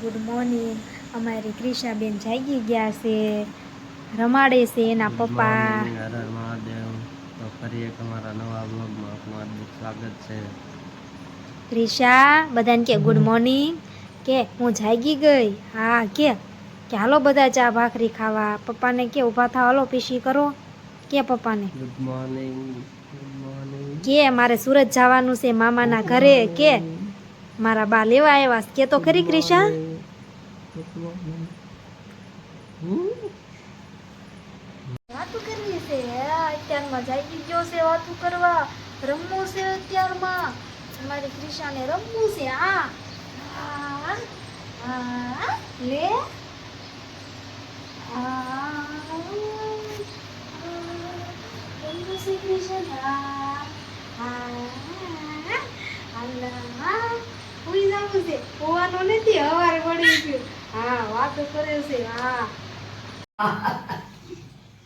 Good morning. અમારી ક્રિશાબેન જાગી ગયા છે, રમાડે છે એના પપ્પા। હર હર મહાદેવ। તો ફરી એક અમારા નવા બ્લોગમાં આપનું હાર્દિક સ્વાગત છે। ક્રિશા બધાને કે ગુડ મોર્નિંગ, કે હું જાગી ગઈ। હા કે હાલો બધા ચા ભાખરી ખાવા। પપ્પાને કે ઊભા થાવ, હાલો પીસી કરો, કે પપ્પાને ગુડ મોર્નિંગ। ગુડ મોર્નિંગ કે મારે સુરત જવાનું છે મામાના ઘરે, કે મારા બા લેવા આવ્યા કે તો ખરી ક્રિશા। વાતું કરવી છે અત્યારમાં, જાગી ગયો છે વાતું કરવા, રમવું છે અત્યારમાં। મારી ક્રિશાને રમવું છે। આ લે રમવું છે ક્રિશા। હુઈ જવું છે, હોવાનું નથી, હવાર પડી ગયું। હા વાતો કરે છે। હા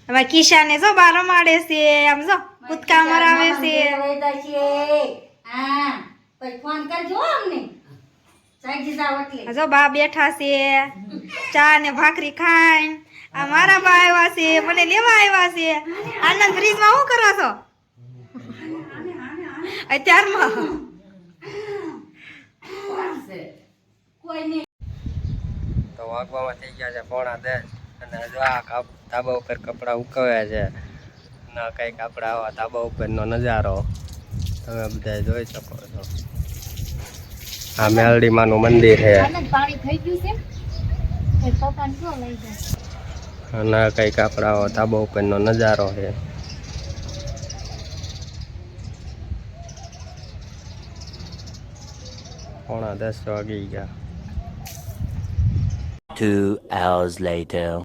હવે કિશાને જો બાર રમાડે છે, આમ જો કૂદકા મરાવે છે। જો બા બેઠા છે, ચા ને ભાખરી ખાઈને। આ મારા બા આવ્યા છે, મને લેવા આવ્યા છે। આનંદ બ્રિજમાં શું કરો છો અત્યારમાં? તો વાગવામાં થઈ ગયા છે 9:30 અને જો આ ધાબા ઉપર કપડા ઉકવ્યા છે ના કંઈક આપણા આવા ધાબા ઉપરનો નજારો તમે બધા જોઈ શકો છો। આ મેલડી માનું મંદિર છે પાણી થઈ ગયું છે, પપ્પાને શું લઈ જાય અને કંઈક આપણા આવા ધાબા ઉપરનો નજારો છે। 9:30 વાગી ગયા। 2 hours later.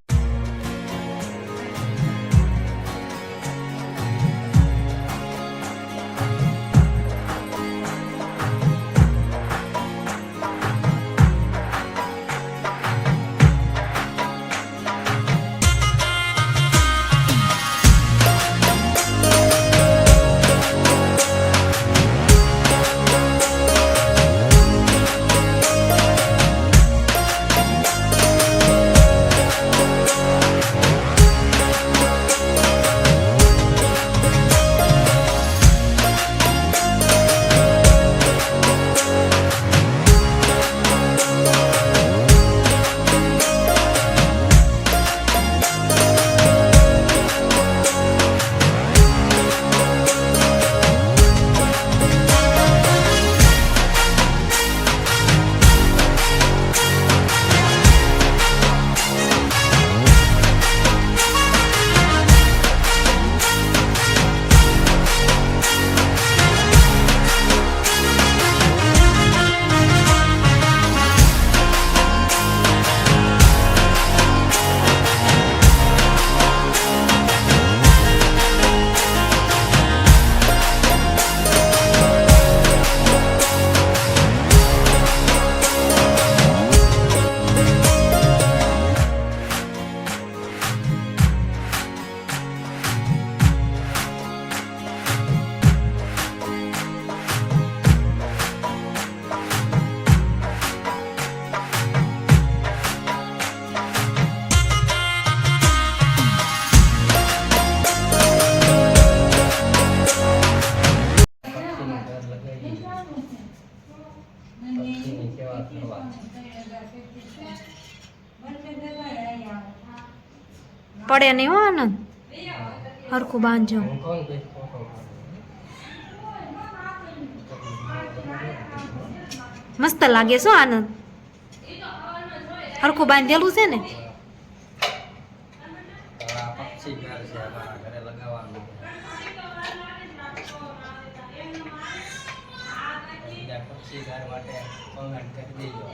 પડે નહીં હો આનંદ, હરખું બાંધજો। મસ્ત લાગે છો આનંદ, હરખું બાંધેલું છે ને। પક્ષી ઘર છે અમારા ઘરે લગાવવાનું પક્ષી ઘર માટે કોમેન્ટ કરી દેજો।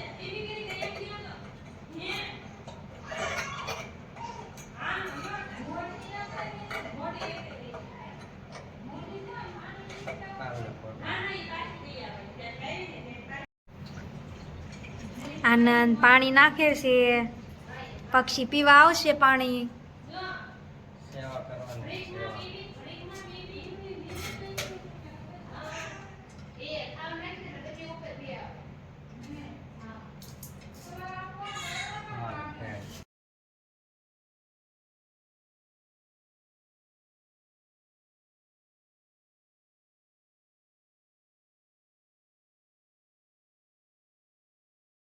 આનંદ પાણી નાખે છે, પક્ષી પીવા આવશે પાણી।